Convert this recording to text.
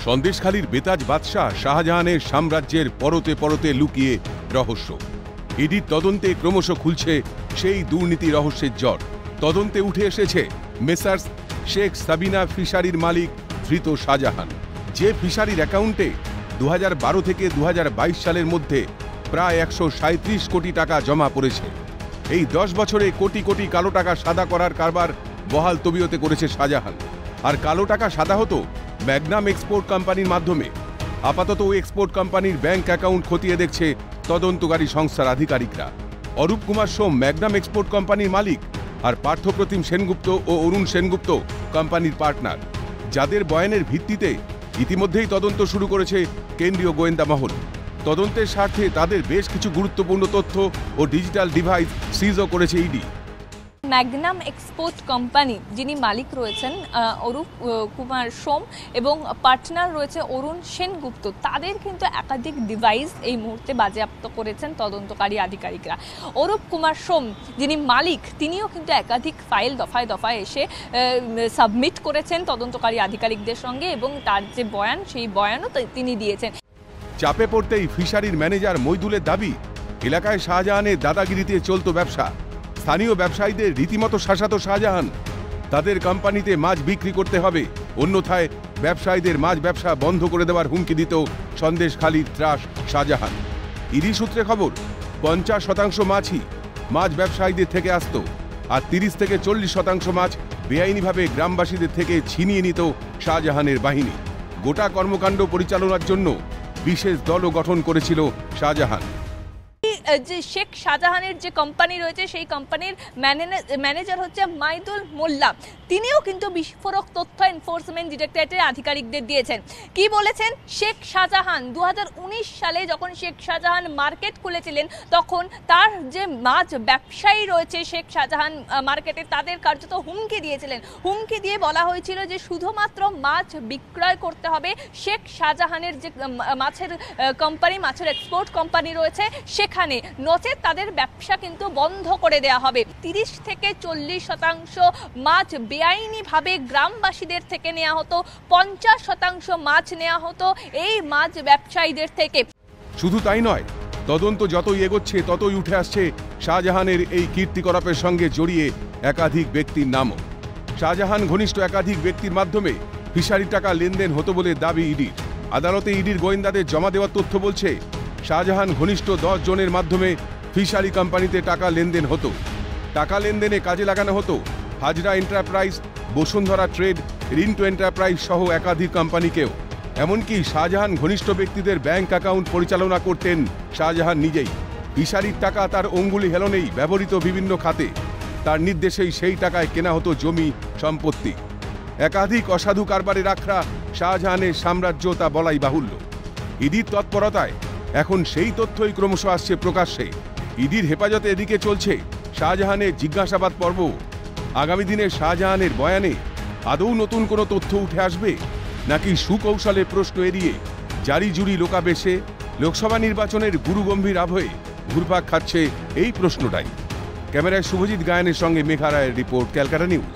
সন্দেশখালীর বেতাজ বাদশাহ শাহজাহানের সাম্রাজ্যের পরতে পরতে লুকিয়ে রহস্য। ইডির তদন্তে ক্রমশ খুলছে সেই দুর্নীতি রহস্যের জট। তদন্তে উঠে এসেছে মেসার্স শেখ সাবিনা ফিশারির মালিক ধৃত শাহজাহান, যে ফিশারির অ্যাকাউন্টে 2012 থেকে 2022 সালের মধ্যে প্রায় 137 কোটি টাকা জমা পড়েছে। এই 10 বছরে কোটি কোটি কালো টাকা সাদা করার কারবার বহাল তবিয়তে করেছে শাহজাহান। আর কালো টাকা সাদা হতো ম্যাগনাম এক্সপোর্ট কোম্পানির মাধ্যমে। আপাতত ওই এক্সপোর্ট কোম্পানির ব্যাংক অ্যাকাউন্ট খতিয়ে দেখছে তদন্তকারী সংস্থার আধিকারিকরা। অরূপ কুমার সোম ম্যাগনাম এক্সপোর্ট কোম্পানির মালিক, আর পার্থপ্রতিম সেনগুপ্ত ও অরুণ সেনগুপ্ত কোম্পানির পার্টনার, যাদের বয়ানের ভিত্তিতে ইতিমধ্যেই তদন্ত শুরু করেছে কেন্দ্রীয় গোয়েন্দা মহল। তদন্তের স্বার্থে তাদের বেশ কিছু গুরুত্বপূর্ণ তথ্য ও ডিজিটাল ডিভাইস সিজও করেছে ইডি। ম্যাগনাম এক্সপোর্ট কোম্পানি যিনি মালিক রয়েছেন অরূপ কুমার সোম এবং পার্টনার রয়েছে অরুণ সেনগুপ্ত, তাদের কিন্তু একাধিক ডিভাইস এই মুহূর্তে বাজেয়াপ্ত করেছেন তদন্তকারী আধিকারিকরা। অরূপ কুমার সোম যিনি মালিক, তিনিও কিন্তু একাধিক ফাইল দফায় দফায় এসে সাবমিট করেছেন তদন্তকারী আধিকারিকদের সঙ্গে, এবং তার যে বয়ান সেই বয়ানও তিনি দিয়েছেন। চাপে পড়তেই ফিশারির ম্যানেজার মইদুলের দাবি, এলাকায় শাহজাহানের দাদাগিরিতে চলত ব্যবসা। স্থানীয় ব্যবসায়ীদের রীতিমতো শাসাতো শাহজাহান। তাদের কোম্পানিতে মাছ বিক্রি করতে হবে, অন্যথায় ব্যবসায়ীদের মাছ ব্যবসা বন্ধ করে দেওয়ার হুমকি দিত সন্দেশখালীর ত্রাস শাহজাহান। ইডি সূত্রে খবর, 50% মাছই মাছ ব্যবসায়ীদের থেকে আসত, আর 30 থেকে 40% মাছ বেআইনিভাবে গ্রামবাসীদের থেকে ছিনিয়ে নিত শাহজাহানের বাহিনী। গোটা কর্মকাণ্ড পরিচালনার জন্য বিশেষ দলও গঠন করেছিল শাহজাহান। যে শেখ শাহজাহানের যে কোম্পানি রয়েছে সেই কোম্পানির ম্যানেজার হচ্ছে মাইদুল মোল্লা, তিনিও কিন্তু বিস্ফোরক তথ্য এনফোর্সমেন্ট ডিরেক্টরেটের আধিকারিকদের দিয়েছেন। কি বলেছেন? শেখ শাহজাহান 2019 সালে যখন শেখ শাহজাহান মার্কেট খুলেছিলেন, তখন তার যে মাছ ব্যবসায়ী রয়েছে শেখ শাহজাহান মার্কেটে, তাদের কার্যত হুমকি দিয়েছিলেন। হুমকি দিয়ে বলা হয়েছিল যে শুধুমাত্র মাছ বিক্রয় করতে হবে শেখ শাহজাহানের যে মাছের কোম্পানি, মাছের এক্সপোর্ট কোম্পানি রয়েছে সেখানে, নচেত তাদের ব্যবসা কিন্তু বন্ধ করে দেয়া হবে। 30 থেকে 40% মাছ বেআইনিভাবে গ্রামবাসীদের থেকে নেওয়া হতো, 50% মাছ নেওয়া হতো এই মাছ ব্যবসায়ীদের থেকে। শুধু তাই নয়, তদন্ত যতই এগোচ্ছে ততই উঠে আসছে শাহজাহানের এই কীর্তিকলাপের সঙ্গে জড়িয়ে একাধিক ব্যক্তির নামও। শাহজাহান ঘনিষ্ঠ একাধিক ব্যক্তির মাধ্যমে ফিশারির টাকা লেনদেন হতো বলে দাবি ইডির। আদালতে ইডির গোয়েন্দাদের জমা দেওয়ার তথ্য বলছে, শাহজাহান ঘনিষ্ঠ 10 জনের মাধ্যমে ফিশারি কোম্পানিতে টাকা লেনদেন হতো। টাকা লেনদেনে কাজে লাগানো হতো Hazra enterprise, Bashundhara trade, Rintu enterprise সহ একাধিক কোম্পানিকেও। এমনকি শাহজাহান ঘনিষ্ঠ ব্যক্তিদের ব্যাংক অ্যাকাউন্ট পরিচালনা করতেন শাহজাহান নিজেই। ফিশারির টাকা তার অঙ্গুলি হেলনেই ব্যবহৃত বিভিন্ন খাতে। তার নির্দেশেই সেই টাকায় কেনা হতো জমি সম্পত্তি। একাধিক অসাধু কারবারের আখড়া শাহজাহানের সাম্রাজ্য, তা বলাই বাহুল্য। ইডির তৎপরতায় এখন সেই তথ্যই ক্রমশ আসছে প্রকাশ্যে। ইডির হেফাজতে এদিকে চলছে শাহজাহানের জিজ্ঞাসাবাদ পর্ব। আগামী দিনে শাহজাহানের বয়ানে আদৌ নতুন কোনো তথ্য উঠে আসবে, নাকি সুকৌশলে প্রশ্ন এড়িয়ে জারি জুরি লোকাবেশে লোকসভা নির্বাচনের গুরুগম্ভীর আবহে ঘুরপাক খাচ্ছে এই প্রশ্নটাই। ক্যামেরায় শুভজিৎ গায়নের সঙ্গে মেঘা রায়ের রিপোর্ট, ক্যালকাটা নিউজ।